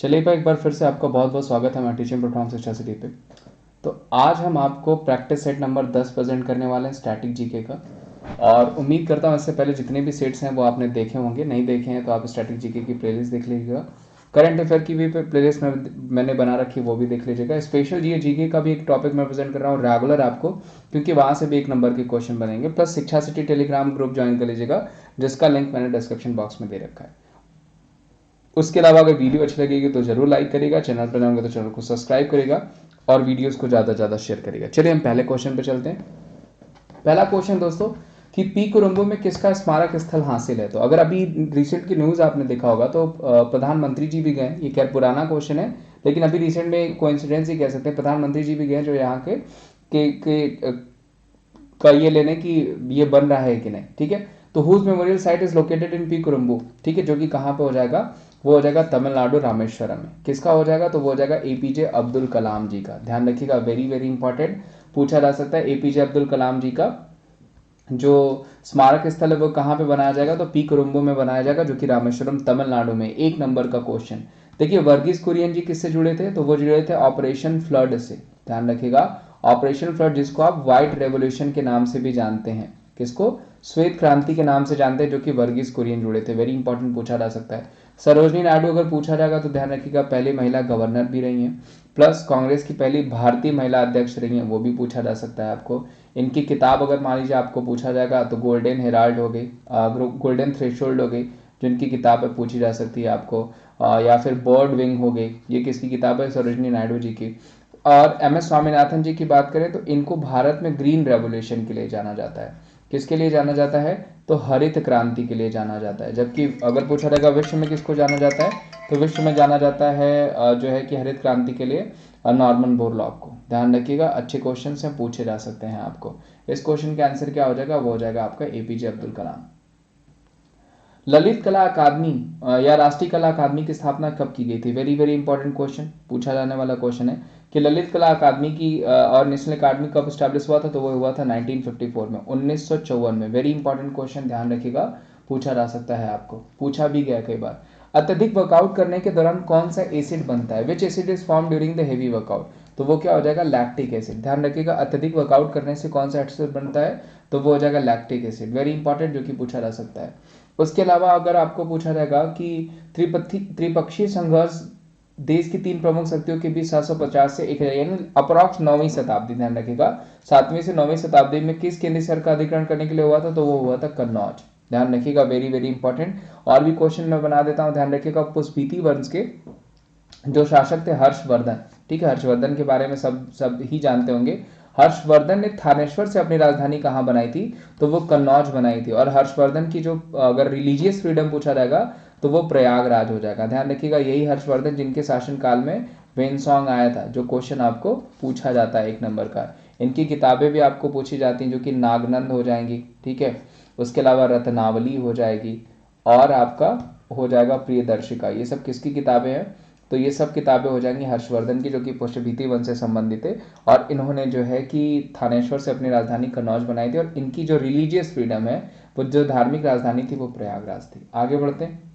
चलिए भाई, एक बार फिर से आपका बहुत बहुत स्वागत है हमारे टीचिंग प्लेटफॉर्म शिक्षा सिटी पे। तो आज हम आपको प्रैक्टिस सेट नंबर 10 प्रेजेंट करने वाले हैं स्टैटिक जीके का। और उम्मीद करता हूँ इससे पहले जितने भी सेट्स हैं वो आपने देखे होंगे, नहीं देखे हैं तो आप स्टैटिक जीके की प्लेलिस्ट देख लीजिएगा। करंट अफेयर की भी प्लेलिस्ट मैंने बना रखी है, वो भी देख लीजिएगा। स्पेशल जीके का भी एक टॉपिक मैं प्रेजेंट कर रहा हूँ रेगुलर आपको, क्योंकि वहाँ से भी 1 नंबर के क्वेश्चन बनेंगे। प्लस शिक्षा सिटी टेलीग्राम ग्रुप ज्वाइन कर लीजिएगा, जिसका लिंक मैंने डिस्क्रिप्शन बॉक्स में दे रखा है। उसके अलावा अगर वीडियो अच्छी लगेगी तो जरूर लाइक करेगा, चैनल पर जाओगे तो चैनल को सब्सक्राइब करेगा और वीडियोस को ज़्यादा से ज़्यादा शेयर करेगा। चलिए हम पहले क्वेश्चन पे चलते हैं। पहला क्वेश्चन दोस्तों कि पी कोलंबो में किसका स्मारक स्थल हासिल है। तो अगर अभी रिसेंट की न्यूज़ आपने देखा होगा तो प्रधानमंत्री जी भी गए। ये खैर पुराना क्वेश्चन है, लेकिन अभी रिसेंट में कोइंसिडेंस ही कह सकते हैं, प्रधानमंत्री जी भी गए जो यहाँ का ये लेने की ये बन रहा है कि नहीं। ठीक है, तो whose memorial site is located in P Colombo. ठीक है, जो कि कहाँ पे हो जाएगा, वो हो जाएगा तमिलनाडु रामेश्वरम में। किसका हो जाएगा, तो वो हो जाएगा एपीजे अब्दुल कलाम जी का। ध्यान रखिएगा, वेरी वेरी इंपॉर्टेंट, पूछा जा सकता है। एपीजे अब्दुल कलाम जी का जो स्मारक स्थल है वो कहाँ पे बनाया जाएगा, तो पी कोलंबो में बनाया जाएगा, जो कि रामेश्वरम तमिलनाडु में। 1 नंबर का क्वेश्चन। देखिए वर्गीज कुरियन जी किससे जुड़े थे, तो वो जुड़े थे ऑपरेशन फ्लड से। ध्यान रखिएगा, ऑपरेशन फ्लड, जिसको आप व्हाइट रेवोल्यूशन के नाम से भी जानते हैं। किसको, श्वेत क्रांति के नाम से जानते हैं, जो कि वर्गीज कुरियन जुड़े थे। वेरी इंपॉर्टेंट, पूछा जा सकता है। सरोजनी नायडू अगर पूछा जाएगा तो ध्यान रखिएगा, पहली महिला गवर्नर भी रही हैं, प्लस कांग्रेस की पहली भारतीय महिला अध्यक्ष रही हैं, वो भी पूछा जा सकता है आपको। इनकी किताब अगर मान लीजिए आपको पूछा जाएगा तो गोल्डन हेराल्ड हो गई, गोल्डन थ्रेशोल्ड हो गई, जिनकी किताब है पूछी जा सकती है आपको। या फिर बर्ड विंग हो गई, ये किसकी किताब है, सरोजनी नायडू जी की। और एम एस स्वामीनाथन जी की बात करें तो इनको भारत में ग्रीन रेवोल्यूशन के लिए जाना जाता है। किसके लिए जाना जाता है, तो हरित क्रांति के लिए जाना जाता है। जबकि अगर पूछा जाएगा विश्व में किसको जाना जाता है, तो विश्व में जाना जाता है जो है कि हरित क्रांति के लिए नॉर्मन बोरलॉग को। ध्यान रखिएगा, अच्छे क्वेश्चन से पूछे जा सकते हैं आपको। इस क्वेश्चन का आंसर क्या हो जाएगा, वो हो जाएगा आपका एपीजे अब्दुल कलाम। ललित कला अकादमी या राष्ट्रीय कला अकादमी की स्थापना कब की गई थी। वेरी वेरी इंपॉर्टेंट क्वेश्चन, पूछा जाने वाला क्वेश्चन है कि ललित कला अकादमी की और नेशनल अकादमी कब स्टैब्लिश हुआ था, तो वो हुआ था 1954 में, 1954 में। वेरी इंपॉर्टेंट क्वेश्चन, ध्यान रखिएगा, पूछा जा सकता है आपको, पूछा भी गया कई बार। अत्यधिक वर्कआउट करने के दौरान कौन सा एसिड बनता है, विच acid is form during the heavy workout, तो वो क्या हो जाएगा, लैक्टिक एसिड। ध्यान रखिएगा, अत्यधिक वर्कआउट करने से कौन सा एसिड बनता है, तो वो हो जाएगा लैक्टिक एसिड। वेरी इंपॉर्टेंट, जो कि पूछा जा सकता है। उसके अलावा अगर आपको पूछा जाएगा कि त्रिपक्षीय संघर्ष देश की 3 प्रमुख शक्तियों के बीच 750 से 1000 यानी अप्रॉक्स 9वीं शताब्दी, ध्यान रखिएगा 7वीं से 9वीं शताब्दी में किस केंद्रीय शहर का अधिग्रहण करने के लिए हुआ था, तो वो हुआ था कन्नौज। ध्यान रखिएगा, वेरी वेरी इंपॉर्टेंट। और भी क्वेश्चन मैं बना देता हूं, ध्यान रखिएगा। पुष्पीति वंश के जो शासक थे हर्षवर्धन, ठीक है, हर्षवर्धन के बारे में सब ही जानते होंगे। हर्षवर्धन ने थानेश्वर से अपनी राजधानी कहाँ बनाई थी, तो वो कन्नौज बनाई थी। और हर्षवर्धन की जो अगर रिलीजियस फ्रीडम पूछा जाएगा तो वो प्रयागराज हो जाएगा। ध्यान रखिएगा, यही हर्षवर्धन जिनके शासनकाल में वेनसॉन्ग आया था, जो क्वेश्चन आपको पूछा जाता है 1 नंबर का। इनकी किताबें भी आपको पूछी जाती हैं, जो कि नागनंद हो जाएंगी, ठीक है। उसके अलावा रत्नावली हो जाएगी और आपका हो जाएगा प्रियदर्शिका। ये सब किसकी किताबें हैं, तो ये सब किताबें हो जाएंगी हर्षवर्धन की, जो कि पुष्पभीति वंश से संबंधित है। और इन्होंने जो है कि थानेश्वर से अपनी राजधानी कन्नौज बनाई थी। और इनकी जो रिलीजियस फ्रीडम है, वो जो धार्मिक राजधानी थी, वो प्रयागराज थी। आगे बढ़ते हैं।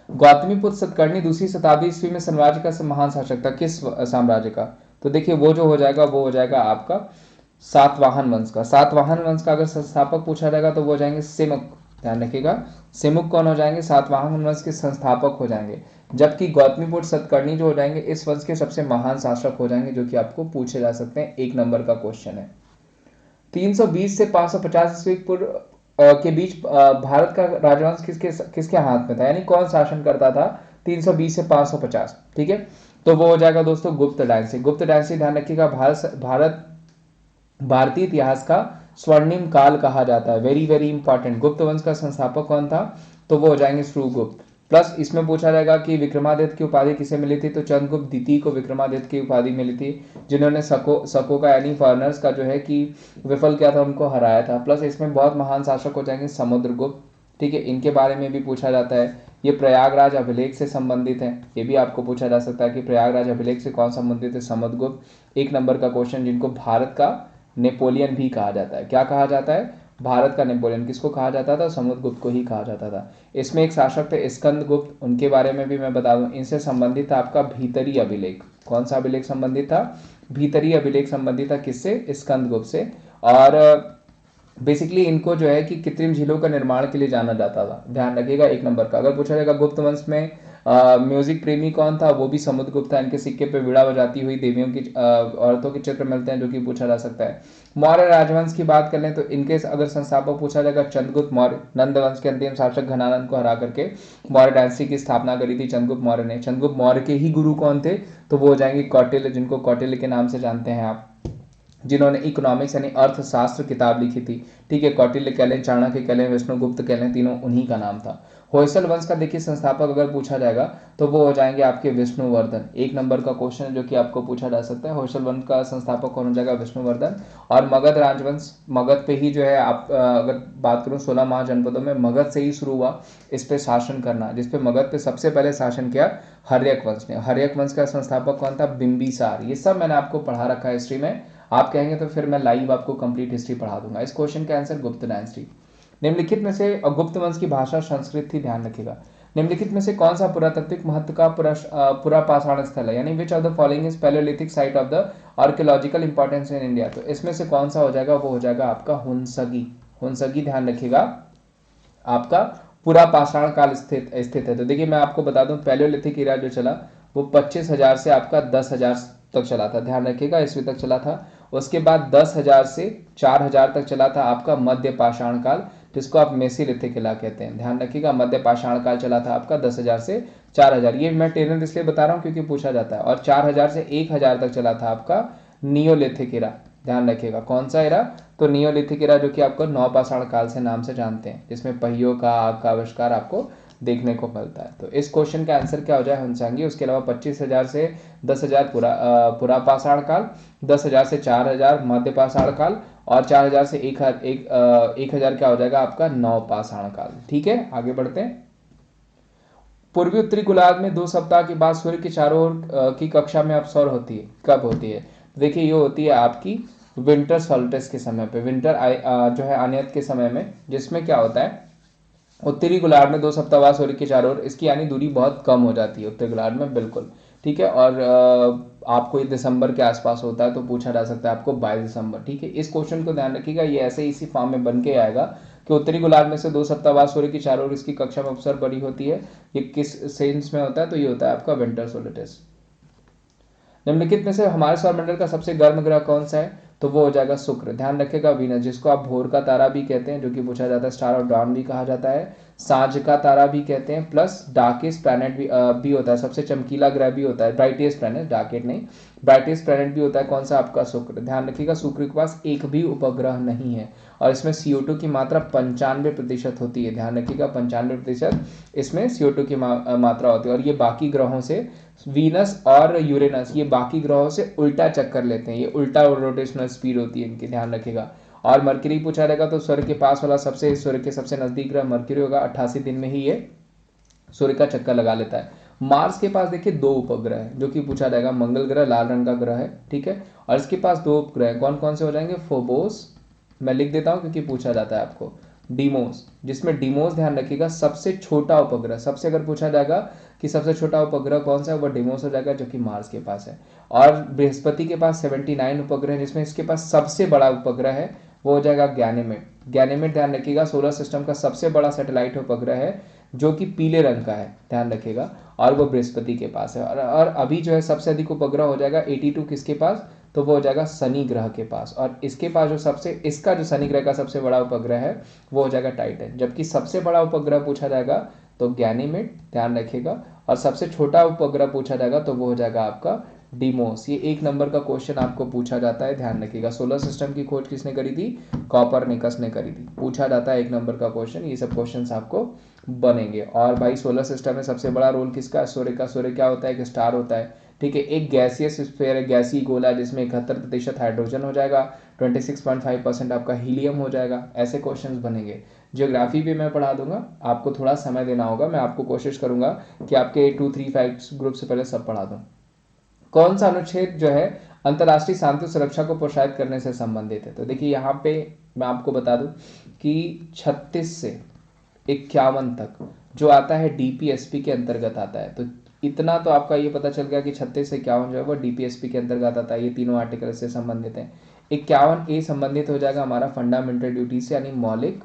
गौतमीपुत्र सतकर्णी 2री शताब्दी ईस्वी में साम्राज्य का महान शासक था, किस साम्राज्य का, तो देखिए वो जो हो जाएगा वो हो जाएगा आपका सातवाहन वंश का। सातवाहन वंश का अगर संस्थापक पूछा जाएगा तो वो हो जाएंगे सिमुक। ध्यान रखिएगा, सिमुक कौन हो जाएंगे, सातवाहन वंश के संस्थापक हो जाएंगे। जबकि गौतमीपुत्र सतकर्णी जो हो जाएंगे इस वंश के सबसे महान शासक हो जाएंगे, जो कि आपको पूछे जा सकते हैं। 1 नंबर का क्वेश्चन है। 320 से 550 ईस्वी पूर्व के बीच भारत का राजवंश किसके हाथ में था, यानी कौन शासन करता था 320 से 550, ठीक है। तो वो हो जाएगा दोस्तों गुप्त डायनेस्टी। गुप्त डायनेस्टी, ध्यान रखिएगा, भारतीय इतिहास का स्वर्णिम काल कहा जाता है। Very very important. गुप्त वंश का संस्थापक कौन था, तो वो हो जाएंगे श्रीगुप्त। प्लस इसमें पूछा जाएगा कि विक्रमादित्य की उपाधि किसे मिली थी, तो चंद्रगुप्त द्वितीय को विक्रमादित्य की उपाधि मिली थी, जिन्होंने सको का यानी फॉरनर्स का जो है कि विफल किया था, उनको हराया था। प्लस इसमें बहुत महान शासक हो जाएंगे समुद्रगुप्त, ठीक है, इनके बारे में भी पूछा जाता है। ये प्रयागराज अभिलेख से संबंधित है, ये भी आपको पूछा जा सकता है कि प्रयागराज अभिलेख से कौन संबंधित है, समुद्रगुप्त। 1 नंबर का क्वेश्चन, जिनको भारत का नेपोलियन भी कहा जाता है। क्या कहा जाता है, भारत का नेपोलियन किसको कहा जाता था? समुद्रगुप्त को ही कहा जाता था। इसमें एक शासक थे स्कंदगुप्त, उनके बारे में भी मैं बता दूं। इनसे संबंधित था आपका भीतरी अभिलेख। कौन सा अभिलेख संबंधित था? भीतरी अभिलेख संबंधित था किससे? स्कंदगुप्त से। और बेसिकली इनको जो है कि कृत्रिम झीलों का निर्माण के लिए जाना जाता था। ध्यान रखिएगा एक नंबर का। अगर पूछा जाएगा गुप्त वंश में म्यूजिक प्रेमी कौन था? वो भी समुद्रगुप्त था। इनके सिक्के पे वीणा बजाती हुई देवियों की औरतों के चित्र मिलते हैं, जो कि पूछा जा सकता है। मौर्य राजवंश की बात कर लें तो इनके अगर संस्थापक पूछा जाएगा चंद्रगुप्त मौर्य। नंद वंश के अंतिम शासक घनानंद को हरा करके मौर्य डायनेस्टी की स्थापना करी थी चंद्रगुप्त मौर्य ने। चंद्रगुप्त मौर्य के ही गुरु कौन थे? तो वो हो जाएंगे कौटिल्य, जिनको कौटिल्य के नाम से जानते हैं आप, जिन्होंने इकोनॉमिक्स यानी अर्थशास्त्र किताब लिखी थी। ठीक है, कौटिल्य कह लें, चाणक्य कह लें, विष्णुगुप्त कह लें, तीनों उन्हीं का नाम था। होयसल वंश का देखिए संस्थापक अगर पूछा जाएगा तो वो हो जाएंगे आपके विष्णुवर्धन। एक नंबर का क्वेश्चन है जो कि आपको पूछा जा सकता है। होयसल वंश का संस्थापक कौन हो जाएगा? विष्णुवर्धन। और मगध राजवंश, मगध पे ही जो है आप अगर बात करूं 16 महाजनपदों में मगध से ही शुरू हुआ इस पे शासन करना, जिसपे मगध पे सबसे पहले शासन किया हर्यक वंश ने। हर्यक वंश का संस्थापक कौन था? बिंबिसार। ये सब मैंने आपको पढ़ा रखा है हिस्ट्री में। आप कहेंगे तो फिर मैं लाइव आपको कंप्लीट हिस्ट्री पढ़ा दूंगा। इस क्वेश्चन का आंसर गुप्त डायनेस्टी। निम्नलिखित में से गुप्त वंश की भाषा संस्कृत थी, ध्यान रखिएगा। निम्नलिखित में से कौन सा पुरातात्विक महत्व का पूरा पाषाण स्थल है? यानी which of the following is Palaeolithic site of the archaeological importance in India? तो इसमें से कौन सा हो जाएगा? वो हो जाएगा आपका हुंसगी। हुंसगी ध्यान रखिएगा आपका पूरा पाषाण काल स्थित है। तो देखिए मैं आपको बता दूं पैलियोलिथिक इरा जो चला वो 25,000 से आपका 10,000 तक चला था। ध्यान रखिएगा ईस्वी तक चला था। उसके बाद 10,000 से 4,000 तक चला था आपका मध्य पाषाण काल, जिसको आप मेसिलिथिक इला कहते हैं। ध्यान रखिएगा मध्य पाषाण काल चला था आपका 10,000 से 4,000। ये मैं टेनर इसलिए बता रहा हूँ क्योंकि पूछा जाता है। और 4,000 से 1,000 तक चला था आपका नियोलिथिक इरा। ध्यान रखिएगा कौन सा इरा? तो नियोलिथिक इरा, जो कि आपको नवपाषाण काल से नाम से जानते हैं, जिसमें पहियों का आग का आविष्कार आपको देखने को मिलता है। तो इस क्वेश्चन का आंसर क्या हो जाए? हुंसांगी। उसके अलावा 25,000 से 10,000 पूरा पाषाण काल, 10,000 से 4,000 मध्य पाषाण काल, और 4,000 से 1,000 क्या हो जाएगा आपका? नवपाषाण काल। ठीक है, आगे बढ़ते हैं। पूर्वी उत्तरी गोलार्ध में 2 सप्ताह के बाद सूर्य के चारों ओर की कक्षा में अपसर होती है। कब होती है? देखिए ये होती है आपकी विंटर सॉल्स्टिस के समय पे, विंटर जो है आनियत के समय में, जिसमें क्या होता है उत्तरी गोलार्ध में 2 सप्ताह बाद सूर्य के चारों ओर इसकी यानी दूरी बहुत कम हो जाती है उत्तरी गोलार्ध में, बिल्कुल। ठीक है, और आपको ये दिसंबर के आसपास होता है, तो पूछा जा सकता है आपको 22 दिसंबर। ठीक है, इस क्वेश्चन को ध्यान रखिएगा, ये ऐसे इसी फॉर्म में बन के आएगा कि उत्तरी गोलार्ध में से 2 सप्ताह बाद सूर्य की चारों ओर इसकी कक्षा में अपसर बड़ी होती है। ये किस सेंस में होता है? तो ये होता है आपका विंटर सोलिस्टिस। निम्नलिखित में से हमारे सौरमंडल का सबसे गर्म ग्रह कौन सा है? तो वो हो जाएगा शुक्र। ध्यान रखिएगा वीनस, जिसको आप भोर का तारा भी कहते हैं, जो कि पूछा जाता है, स्टार ऑफ डॉन भी कहा जाता है, सांझ का तारा भी कहते हैं, प्लस डार्केस्ट प्लैनेट भी होता है, सबसे चमकीला ग्रह भी होता है, ब्राइटेस्ट प्लैनेट, डार्केट नहीं, ब्राइटेस्ट प्लैनेट भी होता है। कौन सा? आपका शुक्र। ध्यान रखिएगा शुक्र के पास एक भी उपग्रह नहीं है, और इसमें CO2 की मात्रा 95% होती है। ध्यान रखिएगा 95% इसमें CO2 की मात्रा होती है। और ये बाकी ग्रहों से, वीनस और यूरेनस, ये बाकी ग्रहों से उल्टा चक्कर लेते हैं, ये उल्टा रोटेशनल स्पीड होती है इनकी, ध्यान रखिएगा। और मरकरी पूछा रहेगा तो सूर्य के पास वाला सूर्य के सबसे नजदीक ग्रह मरकरी होगा। 88 दिन में ही ये सूर्य का चक्कर लगा लेता है। मार्स के पास देखिए 2 उपग्रह है, जो कि पूछा जाएगा। मंगल ग्रह लाल रंग का ग्रह है, ठीक है, और इसके पास 2 उपग्रह कौन कौन से हो जाएंगे? फोबोस, मैं लिख देता हूं क्योंकि पूछा जाता है आपको, डीमोस, जिसमें डीमोस ध्यान रखिएगा सबसे छोटा उपग्रह, सबसे अगर पूछा जाएगा कि सबसे छोटा उपग्रह कौन सा है, वह डीमोस हो जाएगा, जो कि मार्स के पास है। और बृहस्पति के पास 79 उपग्रह है, जिसमें इसके पास सबसे बड़ा उपग्रह है वो हो जाएगा गैनीमेड। गैनीमेड ध्यान रखिएगा सोलर सिस्टम का सबसे बड़ा सैटेलाइट उपग्रह है, जो कि पीले रंग का है, ध्यान रखिएगा, और वो बृहस्पति के पास है। और अभी जो है सबसे अधिक उपग्रह हो जाएगा 82 किसके पास? तो वो हो जाएगा शनि ग्रह के पास। और इसके पास जो इसका जो शनि ग्रह का सबसे बड़ा उपग्रह है वो हो जाएगा टाइटन। जबकि सबसे बड़ा उपग्रह पूछा जाएगा तो गैनीमेड, ध्यान रखिएगा, और सबसे छोटा उपग्रह पूछा जाएगा तो वो हो जाएगा आपका डीमोस। ये 1 नंबर का क्वेश्चन आपको पूछा जाता है, ध्यान रखिएगा। सोलर सिस्टम की खोज किसने करी थी? कॉपरनिकस ने करी थी। पूछा जाता है 1 नंबर का क्वेश्चन, ये सब क्वेश्चन आपको बनेंगे। और भाई सोलर सिस्टम में सबसे बड़ा रोल किसका? सूर्य का। सूर्य क्या होता है? एक स्टार होता है, ठीक है, एक गैसियस स्फीयर है, गैसीय गोला, जिसमें 71% हाइड्रोजन हो जाएगा, 26.5% आपका हीलियम हो जाएगा। ऐसे क्वेश्चंस बनेंगे। जियोग्राफी भी मैं पढ़ा दूंगा, आपको थोड़ा समय देना होगा, मैं आपको कोशिश करूंगा कि आपके 2-3 फैक्ट्स ग्रुप से पहले सब पढ़ा दूं। कौन सा अनुच्छेद जो है अंतर्राष्ट्रीय शांति सुरक्षा को प्रोत्साहित करने से संबंधित है? तो देखिए यहाँ पे मैं आपको बता दूं कि 36 से 51 तक जो आता है डीपीएसपी के अंतर्गत आता है। तो इतना तो आपका ये पता चल गया कि 36 से 51 जो है वो डीपीएसपी के अंतर्गत आता है। ये तीनों आर्टिकल से संबंधित हैं। 51A संबंधित हो जाएगा हमारा फंडामेंटल ड्यूटी से, यानी मौलिक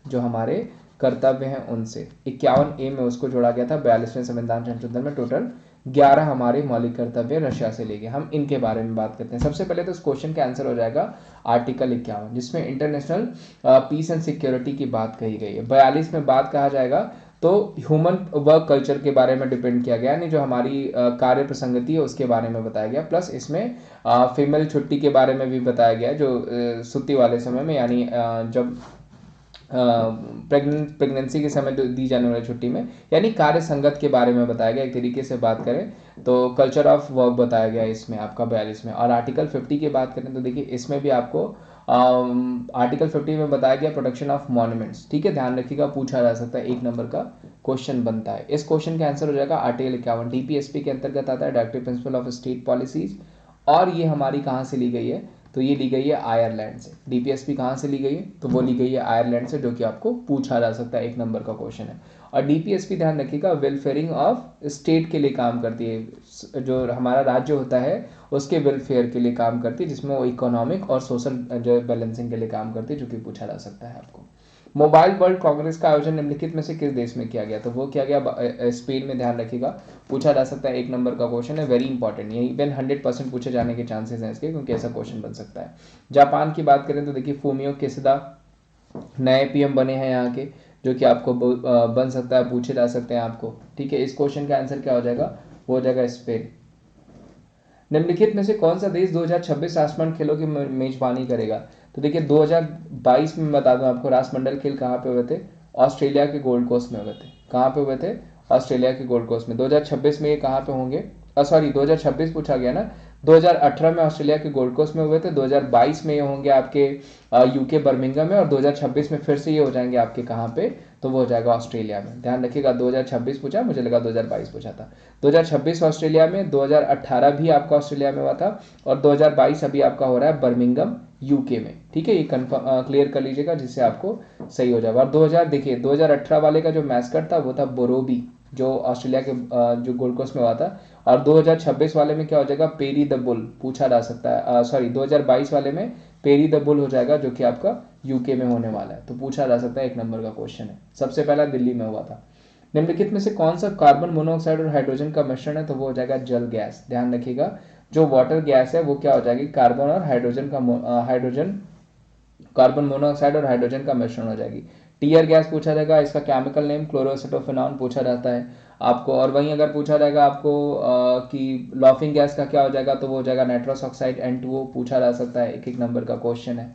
जो हमारे कर्तव्य हैं उनसे। 51A में उसको जोड़ा गया था 42वें संविधान संशोधन में। टोटल 11 हमारे मौलिक कर्तव्य रशिया से ले गए। हम इनके बारे में बात करते हैं। सबसे पहले तो इस क्वेश्चन का आंसर हो जाएगा आर्टिकल 51, जिसमें इंटरनेशनल पीस एंड सिक्योरिटी की बात कही गई है। 42 में बात कहा जाएगा तो ह्यूमन वर्क कल्चर के बारे में डिपेंड किया गया, यानी जो हमारी कार्य प्रसंगति है उसके बारे में बताया गया। प्लस इसमें फीमेल छुट्टी के बारे में भी बताया गया, जो सुत्ती वाले समय में, यानी जब प्रेगनेंसी के समय दी जाने वाली छुट्टी में, यानी कार्य संगत के बारे में बताया गया। एक तरीके से बात करें तो कल्चर ऑफ वर्क बताया गया इसमें आपका 42 में। और आर्टिकल 50 की बात करें तो देखिए इसमें भी आपको आर्टिकल 50 में बताया गया प्रोटेक्शन ऑफ मॉन्यूमेंट्स। ठीक है, ध्यान रखिएगा, पूछा जा सकता है, 1 नंबर का क्वेश्चन बनता है। इस क्वेश्चन का आंसर हो जाएगा आर्टिकल 51। डीपीएसपी के अंतर्गत आता है, directive principle of state policies. और ये हमारी कहाँ से ली गई है? तो ये ली गई है आयरलैंड से। डीपीएसपी कहाँ से ली गई है? तो वो ली गई है आयरलैंड से, जो कि आपको पूछा जा सकता है, 1 नंबर का क्वेश्चन है। और डीपीएसपी ध्यान रखिएगा वेलफेयरिंग ऑफ स्टेट के लिए काम करती है। जो हमारा राज्य होता है उसके वेलफेयर के लिए काम करती है, जिसमें वो इकोनॉमिक और सोशल जो बैलेंसिंग के लिए काम करती है, जो कि पूछा जा सकता है आपको। मोबाइल वर्ल्ड कांग्रेस का आयोजन निम्नलिखित में से किस देश में किया गया? तो वो किया गया स्पेन में। ध्यान रखिएगा, पूछा जा सकता है, 1 नंबर का क्वेश्चन है, वेरी इंपॉर्टेंट। ये इवन 100% पूछे जाने के चांसेस हैं इसके, क्योंकि ऐसा क्वेश्चन बन सकता है। जापान की बात करें तो देखिए फूमियो किशिदा नए पीएम बने हैं यहाँ के, जो कि आपको बन सकता है, पूछे जा सकते हैं आपको। ठीक है, इस क्वेश्चन का आंसर क्या हो जाएगा? वो हो जाएगा स्पेन। निम्नलिखित में से कौन सा देश 2026 राष्ट्रमंडल खेलों की मेजबानी करेगा? तो देखिए 2022 में बता दूं आपको, राष्ट्रमंडल खेल कहाँ पे हुए थे? ऑस्ट्रेलिया के गोल्ड कोस्ट में हुए थे। कहाँ पे हुए थे? ऑस्ट्रेलिया के गोल्ड कोस्ट में। 2026 में ये कहाँ पे होंगे? सॉरी 2026 पूछा गया ना, 2018 में ऑस्ट्रेलिया के गोल्ड कोस्ट में हुए थे, 2022 में ये होंगे आपके यूके बर्मिंघम में, और 2026 में फिर से ये हो जाएंगे आपके कहाँ पे? तो वो हो जाएगा ऑस्ट्रेलिया में। ध्यान रखिएगा, 2026 पूछा, मुझे लगा 2022 पूछा था। 2026 ऑस्ट्रेलिया में, 2018 भी आपका ऑस्ट्रेलिया में हुआ था, और 2022 अभी आपका हो रहा है बर्मिंघम यूके में। ठीक है, ये कंफर्म क्लियर कर लीजिएगा, जिससे आपको सही हो जाएगा। और 2018 वाले का जो मैस्कट था वो था बोरोबी, जो ऑस्ट्रेलिया के जो गोल्ड कोस्ट में हुआ था। और 2026 वाले में क्या हो जाएगा? पेरी द बुल पूछा जा सकता है। सॉरी 2022 वाले में पेरी द बुल हो जाएगा, जो कि आपका यूके में होने वाला है। तो पूछा जा सकता है, 1 नंबर का क्वेश्चन है। सबसे पहला दिल्ली में हुआ था। निम्नलिखित में से कौन सा कार्बन मोनोऑक्साइड और हाइड्रोजन का मिश्रण है? तो वो हो जाएगा जल गैस। ध्यान रखिएगा, जो वाटर गैस है वो क्या हो जाएगी? कार्बन और हाइड्रोजन का कार्बन मोनोऑक्साइड और हाइड्रोजन का मिश्रण हो जाएगी। टीयर गैस पूछा जाएगा, इसका केमिकल नेम क्लोरोएसिटोफेनॉन पूछा जाता है आपको। और वहीं अगर पूछा जाएगा आपको कि लॉफिंग गैस का क्या हो जाएगा, तो वो हो जाएगा नाइट्रस ऑक्साइड N2O। पूछा जा सकता है, 1 नंबर का क्वेश्चन है।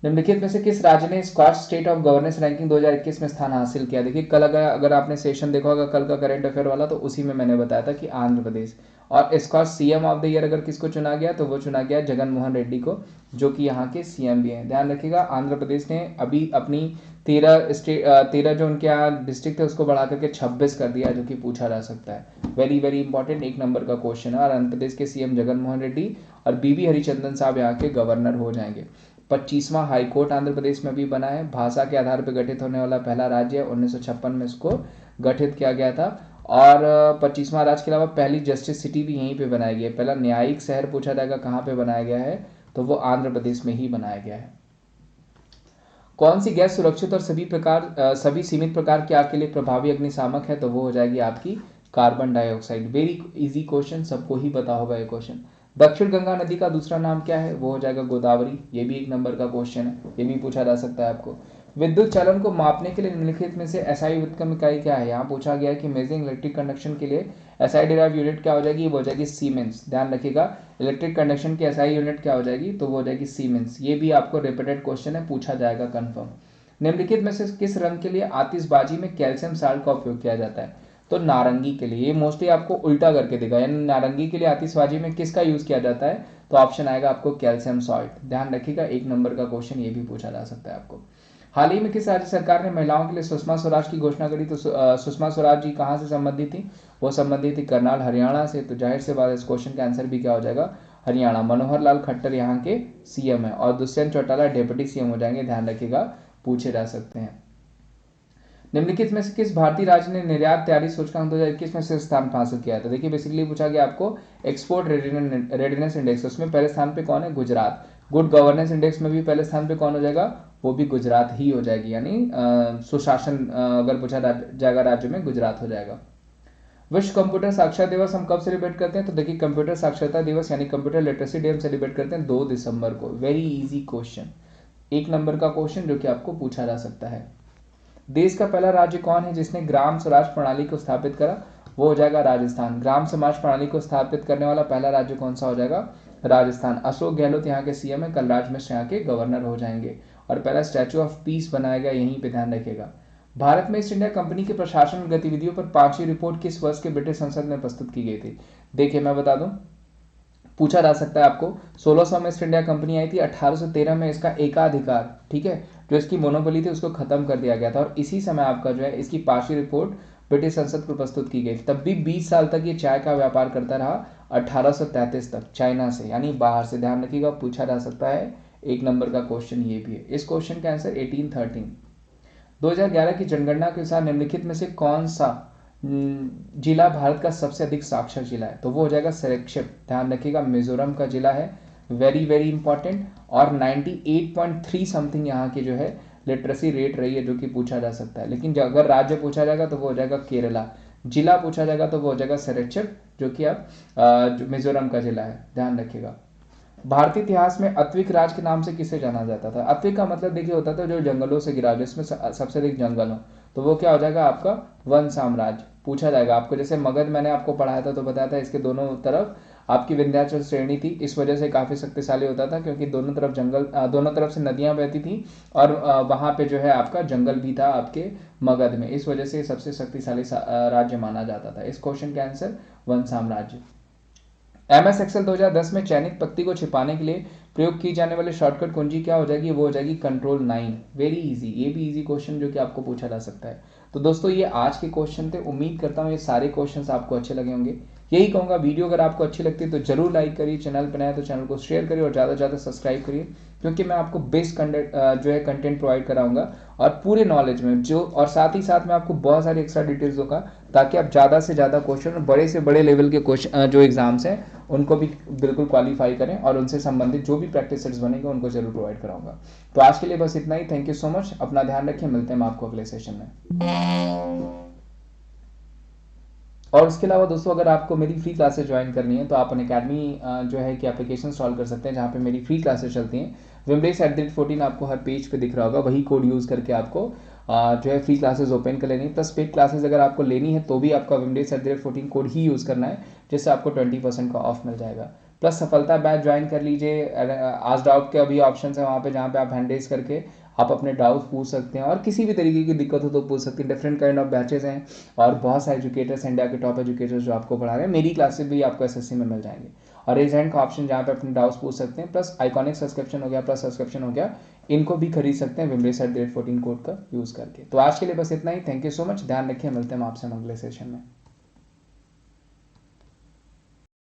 निम्नलिखित में से किस राज्य ने Scotch state of governance ranking 2021 में स्थान हासिल किया? देखिए कल अगर आपने सेशन देखा होगा कल का करेंट अफेयर वाला, तो उसी में मैंने बताया था कि आंध्र प्रदेश। और Scotch CM of the year अगर किसको चुना गया, तो वो चुना गया जगन मोहन रेड्डी को, जो कि यहाँ के सीएम भी हैं। ध्यान रखिएगा, आंध्र प्रदेश ने अभी अपनी 13 जो उनके यहाँ डिस्ट्रिक्ट है उसको बढ़ा करके 26 कर दिया, जो कि पूछा जा सकता है। वेरी वेरी इंपॉर्टेंट, 1 नंबर का क्वेश्चन है। और आंध्र प्रदेश के सीएम जगन मोहन रेड्डी और बीबी हरिचंदन साहब यहाँ के गवर्नर हो जाएंगे। 25वां हाईकोर्ट आंध्र प्रदेश में भी बना है। भाषा के आधार पर गठित होने वाला पहला राज्य है, 1956 में इसको गठित किया गया था। और 25वां राज्य के अलावा पहली जस्टिस सिटी भी यहीं पे बनाई गई है। पहला न्यायिक शहर पूछा जाएगा कहाँ पे बनाया गया है, तो वो आंध्र प्रदेश में ही बनाया गया है। कौन सी गैस सुरक्षित और सभी सीमित प्रकार की आग के लिए प्रभावी अग्निशामक है? तो वो हो जाएगी आपकी carbon dioxide. Very easy question, सबको ही पता होगा ये क्वेश्चन। दक्षिण गंगा नदी का दूसरा नाम क्या है? वो हो जाएगा गोदावरी। ये भी 1 नंबर का क्वेश्चन है, ये भी पूछा जा सकता है आपको। विद्युत चलन को मापने के लिए निम्नलिखित में से एसआई व्युत्क्रम इकाई क्या है? यहाँ पूछा गया है कि मेजरिंग इलेक्ट्रिक कंडक्शन के लिए एसआई डिराइव यूनिट क्या हो जाएगी? वो हो जाएगी सीमेंस। ध्यान रखिएगा, इलेक्ट्रिक कंडक्शन की एसआई यूनिट क्या हो जाएगी? तो वो हो जाएगी सीमेंस। ये भी आपको रिपीटेड क्वेश्चन है, पूछा जाएगा कन्फर्म। निम्नलिखित में से किस रंग के लिए आतिशबाजी में कैल्शियम साल्ट का उपयोग किया जाता है? तो नारंगी के लिए। ये मोस्टली आपको उल्टा करके देगा, यानी नारंगी के लिए आतिशबाजी में किसका यूज किया जाता है? तो ऑप्शन आएगा आपको कैल्शियम सॉल्ट। ध्यान रखिएगा, 1 नंबर का क्वेश्चन ये भी पूछा जा सकता है आपको। हाल ही में किस राज्य सरकार ने महिलाओं के लिए सुषमा स्वराज की घोषणा करी? तो सुषमा स्वराज जी कहाँ से संबंधित थी? वो संबंधित थी करनाल हरियाणा से। तो जाहिर से बात इस क्वेश्चन का आंसर भी क्या हो जाएगा? हरियाणा। मनोहर लाल खट्टर यहाँ के सीएम है और दुष्यंत चौटाला डेप्यूटी सीएम हो जाएंगे, ध्यान रखिएगा, पूछे जा सकते हैं। निम्नलिखित में से किस भारतीय राज्य ने निर्यात तैयारी सूचकांक 2021 में से स्थान हासिल किया था? देखिए बेसिकली पूछा गया आपको एक्सपोर्ट रेडीनेस इंडेक्स, उसमें पहले स्थान पे कौन है? गुजरात। गुड गवर्नेंस इंडेक्स में भी पहले स्थान पे कौन हो जाएगा? वो भी गुजरात ही हो जाएगी, यानी सुशासन अगर पूछा जाएगा राज्य में, गुजरात हो जाएगा। विश्व कंप्यूटर साक्षरता दिवस हम कब सेलिब्रेट करते हैं? तो देखिए कंप्यूटर साक्षरता दिवस यानी कंप्यूटर लिटरेसी डे हम सेलिब्रेट करते हैं 2 दिसंबर को। वेरी इजी क्वेश्चन, 1 नंबर का क्वेश्चन जो कि आपको पूछा जा सकता है। देश का पहला राज्य कौन है जिसने ग्राम स्वराज प्रणाली को स्थापित करा? वो हो जाएगा राजस्थान। ग्राम समाज प्रणाली को स्थापित करने वाला पहला राज्य कौन सा हो जाएगा? राजस्थान। अशोक गहलोत यहाँ के सीएम है, कलराज मिश्र यहाँ के गवर्नर हो जाएंगे और पहला स्टैचू ऑफ पीस बनाया गया यहीं पे, ध्यान रखिएगा। भारत में ईस्ट इंडिया कंपनी की प्रशासन गतिविधियों पर 5वीं रिपोर्ट किस वर्ष के ब्रिटिश संसद में प्रस्तुत की गई थी? देखिए मैं बता दूं, पूछा जा सकता है आपको। 1600 में ईस्ट इंडिया कंपनी आई थी, 1813 में इसका एकाधिकार, ठीक है, जो इसकी मोनोपोली थी उसको खत्म कर दिया गया था और इसी समय आपका जो है इसकी 5वीं रिपोर्ट ब्रिटिश संसद को प्रस्तुत की गई। तब भी 20 साल तक ये चाय का व्यापार करता रहा, 1833 तक, चाइना से यानी बाहर से, ध्यान रखिएगा, पूछा जा सकता है। 1 नंबर का क्वेश्चन ये भी है। इस क्वेश्चन का आंसर 1813। 2011 की जनगणना के अनुसार निम्नलिखित में से कौन सा जिला भारत का सबसे अधिक साक्षर जिला है? तो वो हो जाएगा सिलेक्शिप, ध्यान रखिएगा, मिजोरम का जिला है। Very very important. और 98.3 समथिंग यहाँ की जो है लिटरेसी रेट रही है, जो कि पूछा जा सकता है। लेकिन अगर राज्य पूछा जाएगा तो वो हो जाएगा केरला, जिला पूछा जाएगा तो वो हो जाएगा सिलेक्शिप, जो कि अब मिजोरम का जिला है, ध्यान रखिएगा। भारतीय इतिहास में अत्विक राज के नाम से किसे जाना जाता था? अत्विक का मतलब देखिए होता था जो जंगलों से घिरा, जिसमें सबसे अधिक जंगल हो, तो वो क्या हो जाएगा आपका? वन साम्राज्य। पूछा जाएगा आपको, जैसे मगध मैंने आपको पढ़ाया था तो बताया था इसके दोनों तरफ आपकी विंध्याचल श्रेणी थी, इस वजह से काफी शक्तिशाली होता था क्योंकि दोनों तरफ जंगल, दोनों तरफ से नदियां बहती थी और वहां पे जो है आपका जंगल भी था आपके मगध में, इस वजह से सबसे शक्तिशाली राज्य माना जाता था। इस क्वेश्चन का आंसर वन साम्राज्य। MS एक्सेल 2010 में चयनित पत्ती को छिपाने के लिए प्रयोग की जाने वाली शॉर्टकट कुंजी क्या हो जाएगी? वो हो जाएगी कंट्रोल 9। वेरी इजी, ये भी इजी क्वेश्चन जो कि आपको पूछा जा सकता है। तो दोस्तों ये आज के क्वेश्चन थे, उम्मीद करता हूँ ये सारे क्वेश्चंस आपको अच्छे लगे होंगे। यही कहूँगा, वीडियो अगर आपको अच्छी लगती है तो जरूर लाइक करिए, चैनल पर नया तो चैनल को शेयर करिए और ज़्यादा से ज़्यादा सब्सक्राइब करिए, क्योंकि मैं आपको बेस्ट जो है कंटेंट प्रोवाइड कराऊंगा और पूरे नॉलेज में जो, और साथ ही साथ मैं आपको बहुत सारी एक्स्ट्रा डिटेल्स दूंगा ताकि आप ज़्यादा से ज़्यादा क्वेश्चन, बड़े से बड़े लेवल के क्वेश्चन जो एग्जाम्स हैं उनको भी बिल्कुल क्वालिफाई करें और उनसे संबंधित जो भी प्रैक्टिस सेट्स बनेंगे उनको जरूर प्रोवाइड कराऊंगा। तो आज के लिए बस इतना ही। थैंक यू सो मच, अपना ध्यान रखिए, मिलते हैं हम आपको अगले सेशन में। और उसके अलावा दोस्तों अगर आपको मेरी फ्री क्लासेस ज्वाइन करनी है तो आप अनअकैडमी जो है कि एप्लीकेशन इंस्टॉल कर सकते हैं, जहाँ पे मेरी फ्री क्लासेस चलती हैं। Wimrace@14 आपको हर पेज पे दिख रहा होगा, वही कोड यूज़ करके आपको जो है फ्री क्लासेस ओपन कर लेनी है। प्लस पेड क्लासेस अगर आपको लेनी है तो भी आपका Wimrace@14 कोड ही यूज़ करना है, जिससे आपको 20% का ऑफ मिल जाएगा। प्लस सफलता बैच ज्वाइन कर लीजिए। आज डाउट के अभी ऑप्शन है वहाँ पे, जहाँ पे आप हैंड रेज करके आप अपने डाउट्स पूछ सकते हैं और किसी भी तरीके की दिक्कत हो तो पूछ सकते हैं। डिफरेंट काइंड ऑफ बैचेस हैं और बहुत सारे एजुकेटर्स, इंडिया के टॉप एजुकेटर्स जो आपको पढ़ा रहे हैं। मेरी क्लासेस भी आपको SSC में मिल जाएंगे और रेज हैंड का ऑप्शन जहाँ पे अपने डाउट्स पूछ सकते हैं। प्लस आइकॉनिक सब्सक्रिप्शन हो गया, प्लस सब्सक्रिप्शन हो गया, इनको भी खरीद सकते हैं Wimrace@14 कोड का यूज़ करके। तो आज के लिए बस इतना ही। थैंक यू सो मच, ध्यान रखिए, मिलते हैं हम आपसे अगले सेशन में।